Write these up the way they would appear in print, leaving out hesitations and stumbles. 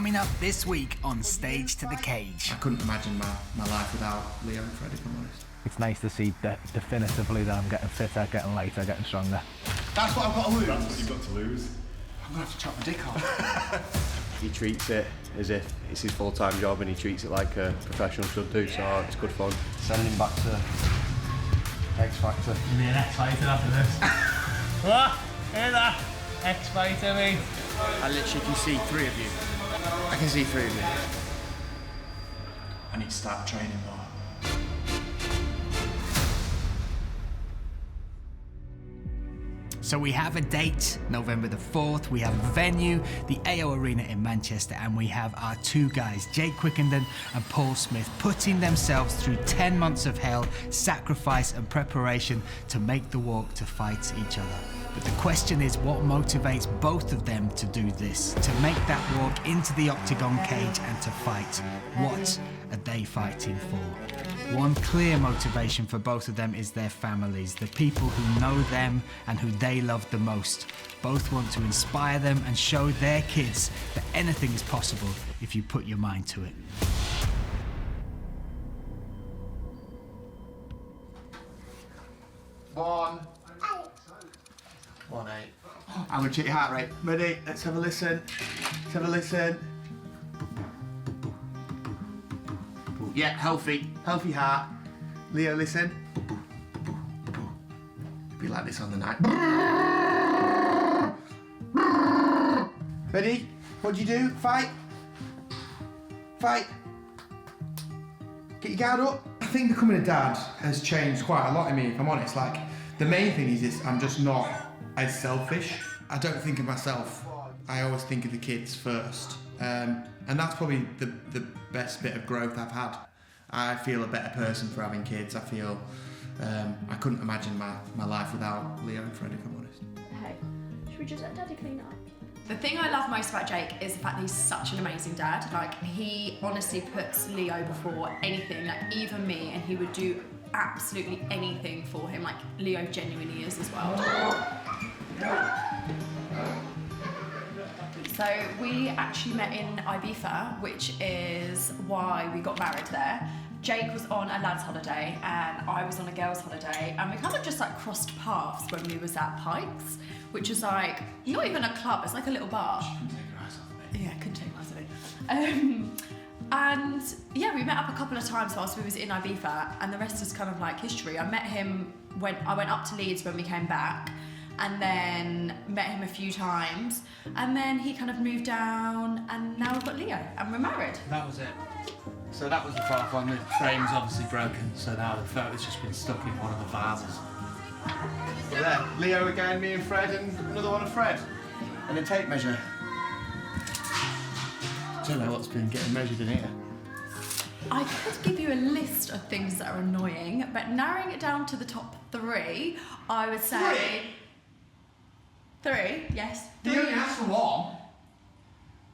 Coming up this week on Stage to the Cage. I couldn't imagine my life without Leo and Fred, if I'm honest. It's nice to see definitively that I'm getting fitter, getting lighter, getting stronger. That's what I've got to lose. That's what you've got to lose. I'm going to have to chop my dick off. He treats it as if it's his full-time job and he treats it like a professional should do, so it's good fun. Sending him back to X Factor. You'll be an X Fighter after this. What? Hear that? X Fighter, mate. I literally can see three of you. I can see three of you. I need to start training more. So we have a date, November the 4th, we have a venue, the AO Arena in Manchester, and we have our two guys, Jake Quickenden and Paul Smith, putting themselves through 10 months of hell, sacrifice and preparation to make the walk to fight each other. But the question is, what motivates both of them to do this, to make that walk into the Oktagon cage and to fight? What are they fighting for? One clear motivation for both of them is their families, the people who know them and who they love the most. Both want to inspire them and show their kids that anything is possible if you put your mind to it. One. 1-8. I'm gonna check your heart rate. Ready? Let's have a listen. Let's have a listen. Yeah, healthy. Healthy heart. Leo, listen. Be like this on the night. Ready? What'd you do? Fight. Fight. Get your guard up. I think becoming a dad has changed quite a lot in me, if I'm honest. Like, the main thing is I'm just not as selfish. I don't think of myself. I always think of the kids first. And that's probably the best bit of growth I've had. I feel a better person for having kids. I feel I couldn't imagine my life without Leo and Fred, if I'm honest. Hey, should we just let Daddy clean up? The thing I love most about Jake is the fact that he's such an amazing dad. Like, he honestly puts Leo before anything, like even me, and he would do absolutely anything for him. Like, Leo genuinely is as well. So we actually met in Ibiza, which is why we got married there. Jake was on a lad's holiday and I was on a girl's holiday, and we kind of just like crossed paths when we was at Pikes, which is like not even a club, it's like a little bar. She couldn't take her eyes off me. Yeah, couldn't take my eyes off me. And yeah, we met up a couple of times whilst we was in Ibiza, and the rest is kind of like history. I met him when I went up to Leeds when we came back, and then met him a few times, and then he kind of moved down, and now we've got Leo, and we're married. That was it. So that was the fourth one. The frame's obviously broken, so now the photo's just been stuck in one of the vases. So there, Leo again, me and Fred, and another one of Fred. And a tape measure. Don't know what's been getting measured in here. I could give you a list of things that are annoying, but narrowing it down to the top 3, I would say... 3, yes. You only asked for one.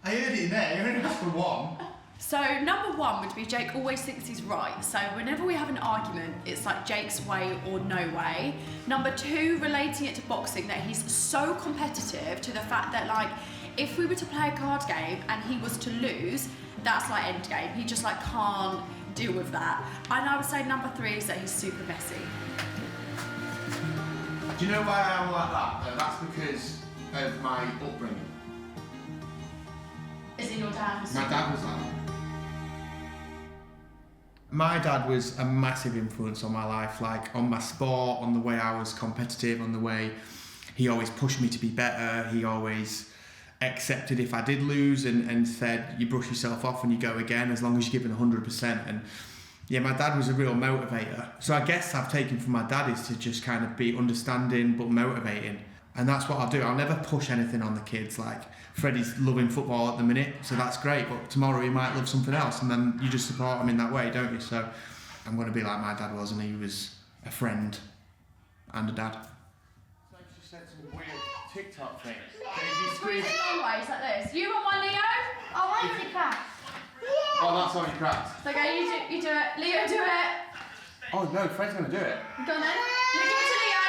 I heard it in there, you only asked for one. So number 1 would be Jake always thinks he's right. So whenever we have an argument, it's like Jake's way or no way. Number 2, relating it to boxing, that he's so competitive to the fact that like, if we were to play a card game and he was to lose, that's like end game. He just like can't deal with that. And I would say number 3 is that he's super messy. Do you know why I'm like that? That's because of my upbringing. Is it your dad? My dad was like that. My dad was a massive influence on my life, like on my sport, on the way I was competitive, on the way he always pushed me to be better. He always accepted if I did lose and said, you brush yourself off and you go again as long as you're giving 100%. And yeah, my dad was a real motivator. So I guess I've taken from my dad is to just kind of be understanding but motivating. And that's what I'll do. I'll never push anything on the kids. Like, Freddie's loving football at the minute, so that's great, but tomorrow he might love something else, and then you just support him in that way, don't you? So I'm going to be like my dad was, and he was a friend and a dad. So I've just said some weird TikTok things. Squeeze it long ways like this. You want one, Leo? Oh, I really cracked. Oh, that's already cracked. Okay, you do it. Leo, do it. Oh no, Fred's going to do it. Go on then. You give it to Leo.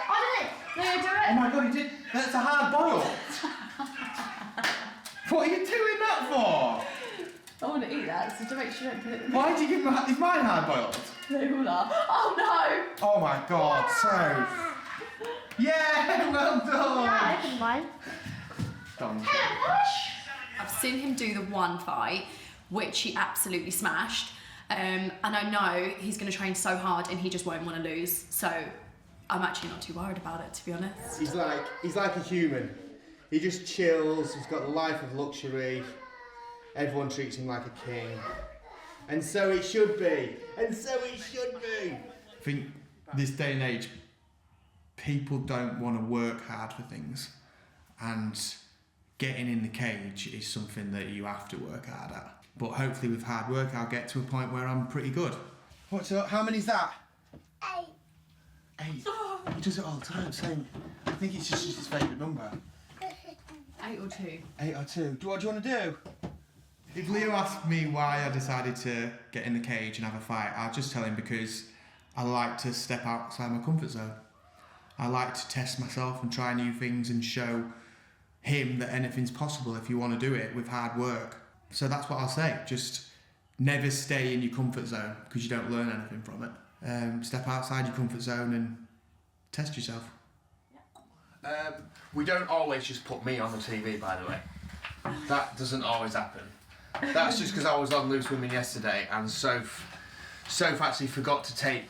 I did it. Leo, do it. Oh my god, he did. That's a hard boil. What are you doing that for? I want to eat that, so to make sure you don't put it in Why did you give me... Is mine hard-boiled? They all are. Oh no! Oh my God, so... Yeah, well done! Yeah, I opened mine. Done. I've seen him do the one fight, which he absolutely smashed. And I know he's going to train so hard and he just won't want to lose. So I'm actually not too worried about it, to be honest. He's like a human. He just chills, he's got the life of luxury. Everyone treats him like a king. And so it should be. And so it should be. I think this day and age, people don't want to work hard for things. And getting in the cage is something that you have to work hard at. But hopefully with hard work, I'll get to a point where I'm pretty good. What's up? How many's that? 8. 8. He does it all the time, same. I think it's just his favourite number. 8 or 2. 8 or 2. What do you want to do? If Leo asked me why I decided to get in the cage and have a fight, I'll just tell him because I like to step outside my comfort zone. I like to test myself and try new things and show him that anything's possible if you want to do it with hard work. So that's what I'll say. Just never stay in your comfort zone because you don't learn anything from it. Step outside your comfort zone and test yourself. We don't always just put me on the TV, by the way. That doesn't always happen. That's just because I was on Loose Women yesterday and Soph actually forgot to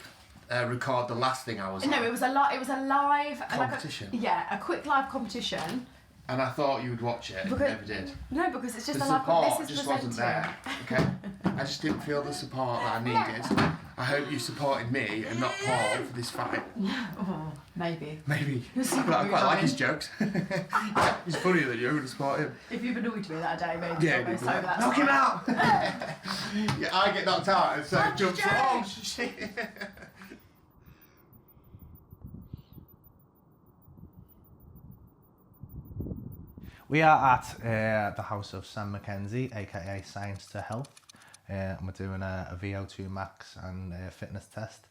record the last thing I was on. No, it was a live competition. A quick live competition. And I thought you would watch it, Because- you never did. No, because it's just The a live support this is just presenting. wasn't there, okay? I just didn't feel the support that I needed. I hope you supported me and not Paul for this fight. Oh, maybe. Maybe. You'll see But what I we're quite like doing. his jokes. He's funnier than you, I would support him. If you've annoyed me that day, maybe Yeah, I'll go you'd be so like, that's knock him fine. out! Yeah, I get knocked out and so jumps Jake! oh shit. We are at the house of Sam Mackenzie, aka Science to Health, and we're doing a VO2 max and a fitness test,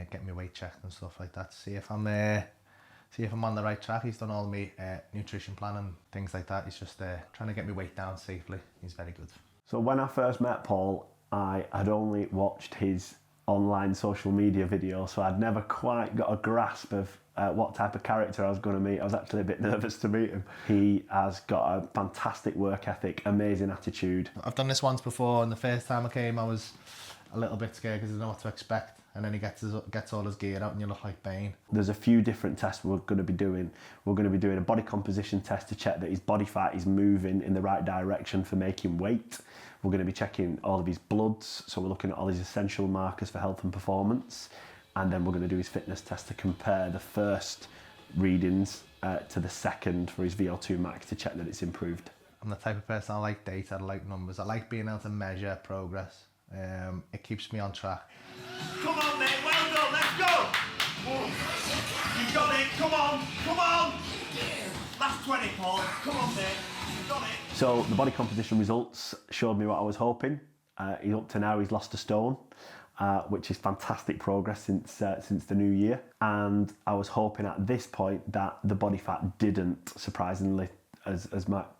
getting my weight checked and stuff like that to see if I'm on the right track. He's done all my nutrition plan and things like that. He's just trying to get my weight down safely. He's very good. So when I first met Paul, I had only watched his online social media videos, so I'd never quite got a grasp of what type of character I was going to meet. I was actually a bit nervous to meet him. He has got a fantastic work ethic, amazing attitude. I've done this once before, and the first time I came, I was a little bit scared because I didn't know what to expect. And then he gets all his gear out, and you look like Bane. There's a few different tests we're going to be doing. We're going to be doing a body composition test to check that his body fat is moving in the right direction for making weight. We're going to be checking all of his bloods, so we're looking at all his essential markers for health and performance. And then we're going to do his fitness test to compare the first readings to the second for his VO2 max to check that it's improved. I'm the type of person, I like data, I like numbers, I like being able to measure progress. It keeps me on track. Come on, mate, well done, let's go! You got it, come on! Last 20, Paul, come on, mate, you got it. So the body composition results showed me what I was hoping. He's up to now, he's lost a stone, which is fantastic progress since the new year. And I was hoping at this point that the body fat didn't, surprisingly, as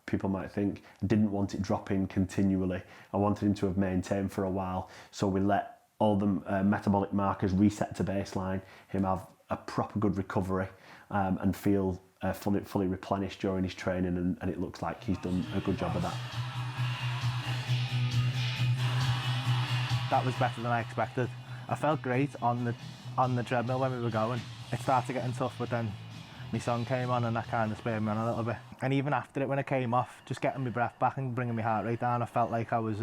people might think, didn't want it dropping continually. I wanted him to have maintained for a while, so we let all the metabolic markers reset to baseline, him have a proper good recovery and feel fully replenished during his training, and it looks like he's done a good job of that. That was better than I expected. I felt great on the treadmill when we were going. It started getting tough, but then my song came on and that kind of spurred me on a little bit. And even after it, when it came off, just getting my breath back and bringing my heart rate down, I felt like I was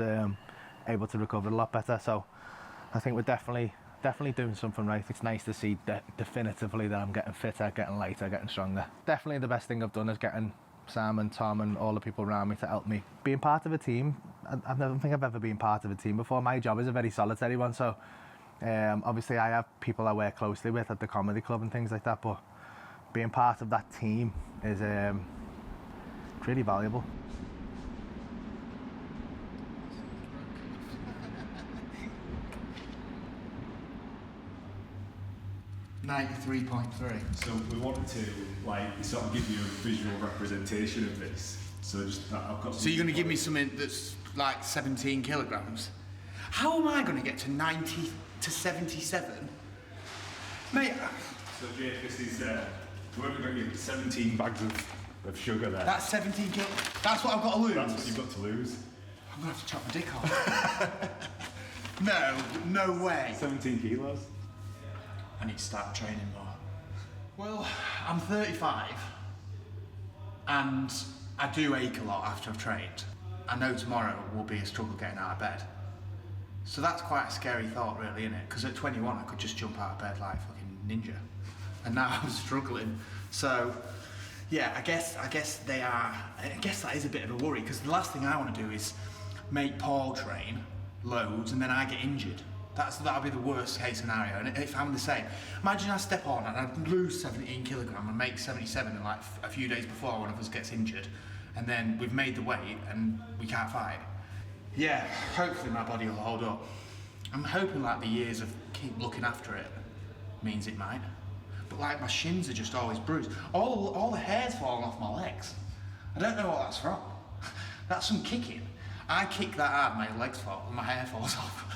able to recover a lot better. So I think we're definitely doing something right. It's nice to see definitively that I'm getting fitter, getting lighter, getting stronger. Definitely the best thing I've done is getting Sam and Tom and all the people around me to help me. Being part of a team, I don't think I've ever been part of a team before. My job is a very solitary one, so obviously I have people I work closely with at the comedy club and things like that, but being part of that team is really valuable. .93. So we wanted to sort of give you a visual representation of this. So just I've got. So you're going to give me something that's like 17 kilograms? How am I going to get to 90 to 77? Mate. So Jake, this is we're going to give 17 bags of sugar there. That's 17 kilo. That's what I've got to lose. That's what you've got to lose. I'm going to have to chop my dick off. No way. 17 kilos. I need to start training more. Well, I'm 35 and I do ache a lot after I've trained. I know tomorrow will be a struggle getting out of bed. So that's quite a scary thought really, isn't it? Because at 21 I could just jump out of bed like a fucking ninja. And now I'm struggling. So yeah, I guess that is a bit of a worry, because the last thing I want to do is make Paul train loads and then I get injured. That'll be the worst case scenario. And if I'm the same, imagine I step on and I lose 17 kilograms and make 77 in like a few days before one of us gets injured, and then we've made the weight and we can't fight. Yeah, hopefully my body will hold up. I'm hoping like the years of keep looking after it means it might. But like my shins are just always bruised. All the hair's falling off my legs. I don't know what that's from. That's some kicking. I kick that hard, my legs fall and my hair falls off.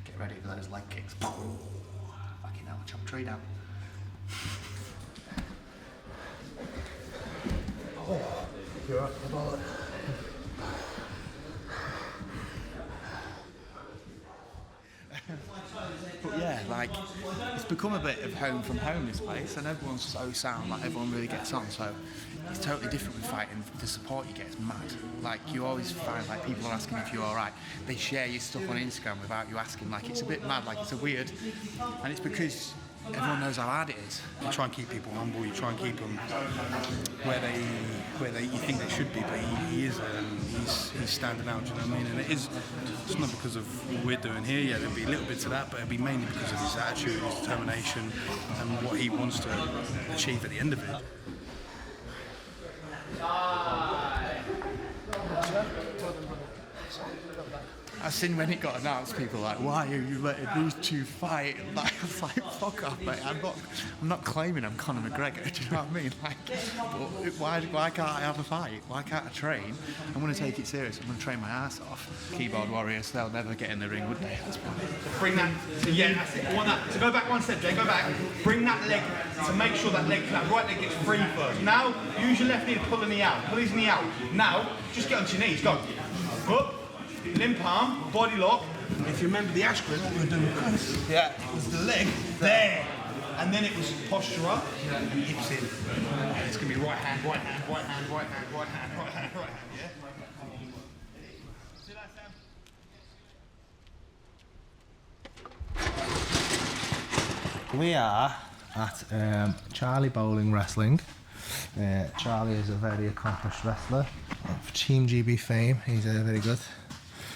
Get ready for those leg kicks. Fucking hell, chop a tree down. Oh, you're up the ball. But yeah, like, it's become a bit of home from home, this place, and everyone's so sound, like everyone really gets on, so it's totally different with fighting. The support you get is mad. Like, you always find like people are asking if you're alright. They share your stuff on Instagram without you asking. Like, it's a bit mad, like it's a weird, and it's because everyone knows how hard it is. You try and keep people humble, you try and keep them where they you think they should be, but he is he's standing out, do you know what I mean? And it's not because of what we're doing here, yeah, there'll be a little bit to that, but it'll be mainly because of his attitude, his determination, and what he wants to achieve at the end of it. I seen when it got announced, people were like, why are you letting these two fight? Like, I was like, fuck off, mate. I'm not claiming I'm Conor McGregor, do you know what I mean? Like, why can't I have a fight? Why can't I train? I'm going to take it serious. I'm going to train my ass off. Keyboard warriors, they'll never get in the ring, would they? Bring that, yeah, that's it. I want that. So go back one step, Jay, go back. Bring that leg, to make sure that right leg gets free first. Now, use your left knee to pull the knee out. Pull his knee out. Now, just get onto your knees, go. Up. Limb palm, body lock. If you remember the Ashgrove, what we were doing first, yeah, it was the leg there, and then it was posture up and hips in. And it's going to be right hand, right hand, right hand, right hand, right hand, right hand, right hand, yeah? See that, Sam? We are at Charlie Bowling Wrestling. Charlie is a very accomplished wrestler of Team GB fame. He's very good.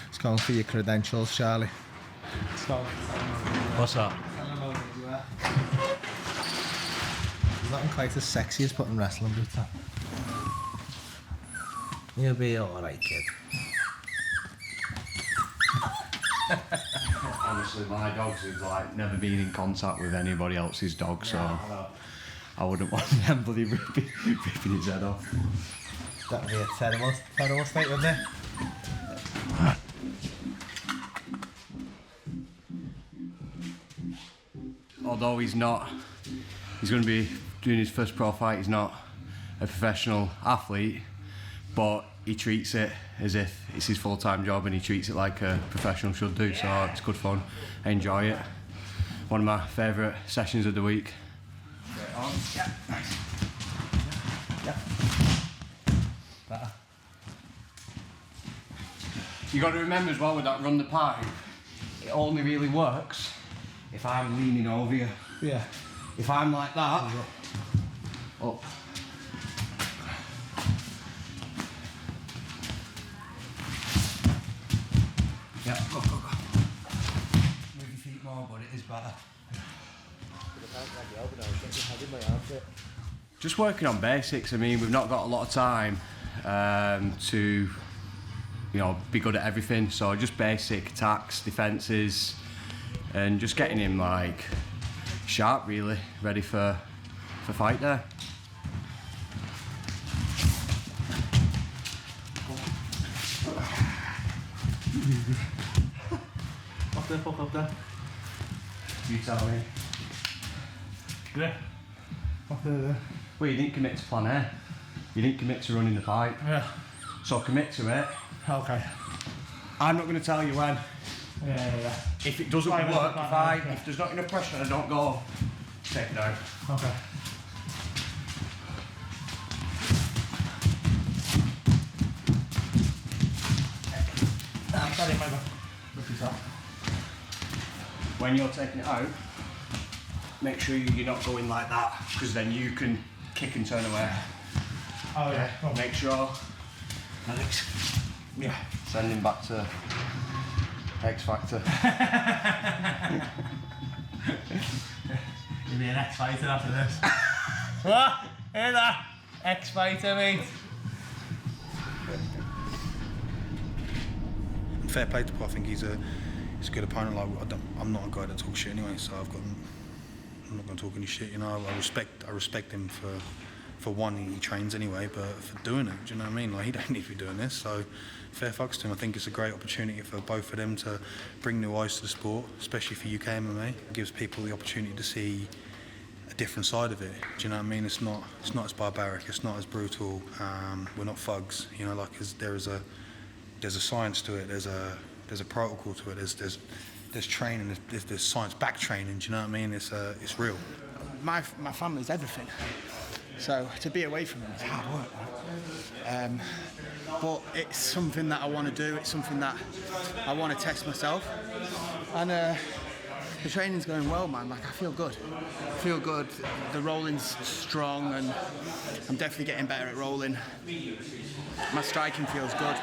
It's going for your credentials, Charlie. What's up? He's not quite as sexy as putting wrestling boots on. You'll be alright, kid. Honestly, my dogs have like never been in contact with anybody else's dog, so I wouldn't want them bloody ripping his head off. That'd be a terrible state, wouldn't it? Although he's going to be doing his first pro fight, he's not a professional athlete, but he treats it as if it's his full-time job and he treats it like a professional should do, so it's good fun. I enjoy it. One of my favourite sessions of the week. Yeah. Better. You got to remember as well with that run the pipe, it only really works if I'm leaning over you. Yeah. If I'm like that, up. Yeah, go. Move your feet more, but it is better. Just working on basics. I mean, we've not got a lot of time to, be good at everything. So just basic attacks, defences, and just getting him like sharp, really, ready for fight there. What's the fuck up there? You tell me. Yeah. What's the... Well, you didn't commit to plan A. You didn't commit to running the pipe. Yeah. So commit to it. Okay. I'm not going to tell you when. Yeah. If it doesn't work, if there's not enough pressure and I don't go, take it out. Okay. Sorry, my bad. When you're taking it out, make sure you're not going like that, because then you can kick and turn away. Oh yeah. Oh. Make sure. Alex. Yeah. Send him back to X Factor. You'll be an X Fighter after this. What? Hear that? X Fighter, mate. Fair play to Paul. I think he's a good opponent. Like I'm not a guy that talks shit anyway, so I'm not going to talk any shit. You know, I respect him for one, he trains anyway, but for doing it, do you know what I mean? Like, he don't need to be doing this, so fair fucks to him. I think it's a great opportunity for both of them to bring new eyes to the sport, especially for UK MMA. It gives people the opportunity to see a different side of it. Do you know what I mean? It's not as barbaric, it's not as brutal. We're not thugs, you know. Like, there's a science to it. There's a protocol to it. There's training. There's science back training. Do you know what I mean? It's real. My family's everything. So to be away from them is hard work. But it's something that I want to do. It's something that I want to test myself. And the training's going well, man. Like, I feel good. The rolling's strong, and I'm definitely getting better at rolling. My striking feels good.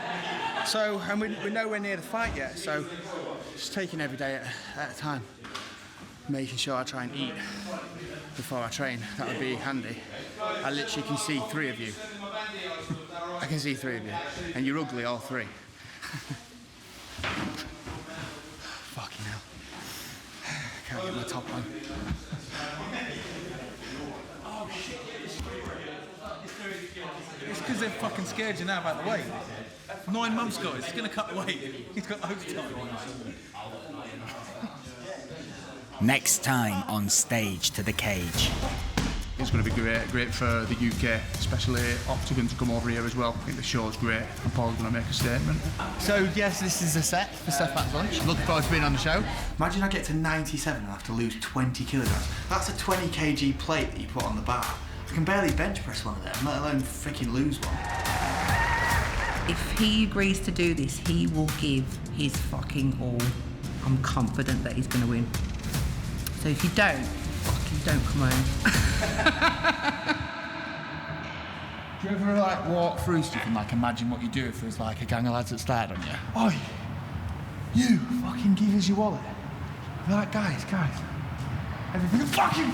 So, and we're nowhere near the fight yet. So, just taking every day at a time. Making sure I try and eat before I train. That would be handy. I literally can see 3 of you. I can see 3 of you. And you're ugly, all 3. Fucking hell. Can't get my top on. It's because they're fucking scared you now about the weight. 9 months, guys. He's going to cut the weight. He's got overtime. Next time on Stage to the Cage. It's going to be great for the UK, especially Oktagon to come over here as well. I think the show's great, and Paul's going to make a statement. So yes, this is a set for Steph Matt's lunch. Looking forward to being on the show. Imagine I get to 97 and I have to lose 20 kilograms. That's a 20 kg plate that you put on the bar. I can barely bench press one of them, let alone freaking lose one. If he agrees to do this, he will give his fucking all. I'm confident that he's going to win. So if you don't, fucking don't come home. Do you ever like walk through stuff and like imagine what you do if there's like a gang of lads that started on you? Oi, you fucking give us your wallet. Be like, guys, everything fucking.